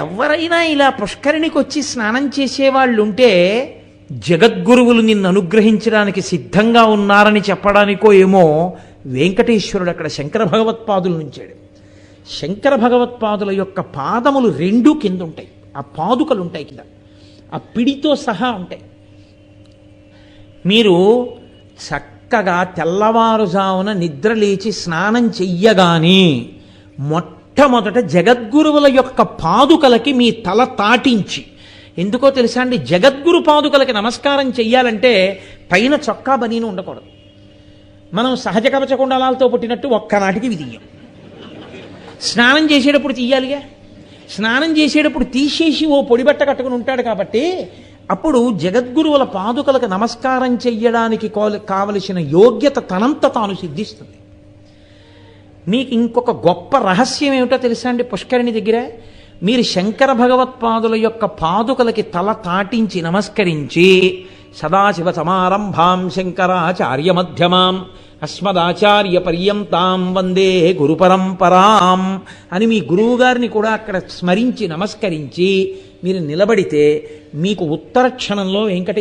ఎవరైనా ఇలా పుష్కరిణికి వచ్చి స్నానం చేసేవాళ్ళు ఉంటే జగద్గురువులు నిన్ను అనుగ్రహించడానికి సిద్ధంగా ఉన్నారని చెప్పడానికో ఏమో వెంకటేశ్వరుడు అక్కడ శంకర భగవత్పాదులు నుంచాడు. శంకర భగవత్పాదుల యొక్క పాదములు రెండూ కింద ఉంటాయి, ఆ పాదుకలు ఉంటాయి కింద, ఆ పిడితో సహా ఉంటాయి. మీరు చక్కగా తెల్లవారుజామున నిద్ర లేచి స్నానం చెయ్యగానే మొట్టమొదట జగద్గురువుల యొక్క పాదుకలకి మీ తల తాటించి, ఎందుకో తెలుసా అండి, జగద్గురు పాదుకలకి నమస్కారం చెయ్యాలంటే పైన చొక్కా బనీను ఉండకూడదు. మనం సహజ కవచ కుండలాలతో పుట్టినట్టు ఒక్కనాటికి విధియం. స్నానం చేసేటప్పుడు తీయాలిగా, స్నానం చేసేటప్పుడు తీసేసి ఓ పొడిబట్ట కట్టుకుని ఉంటాడు కాబట్టి అప్పుడు జగద్గురువుల పాదుకలకు నమస్కారం చెయ్యడానికి కావలసిన యోగ్యత తనంత తాను సిద్ధిస్తుంది. మీకు ఇంకొక గొప్ప రహస్యం ఏమిటో తెలుసా అండి, పుష్కరిణి దగ్గర మీరు శంకర భగవత్పాదుల యొక్క పాదుకలకి తల తాటించి నమస్కరించి సదాశివ సమారంభాం శంకరాచార్య మధ్యమాం అస్మదాచార్య పర్యంతాం వందే గురు పరంపరాం అని మీ గురువుగారిని కూడా అక్కడ స్మరించి నమస్కరించి మీరు నిలబడితే మీకు ఉత్తర క్షణంలో వెంకటేశ్వర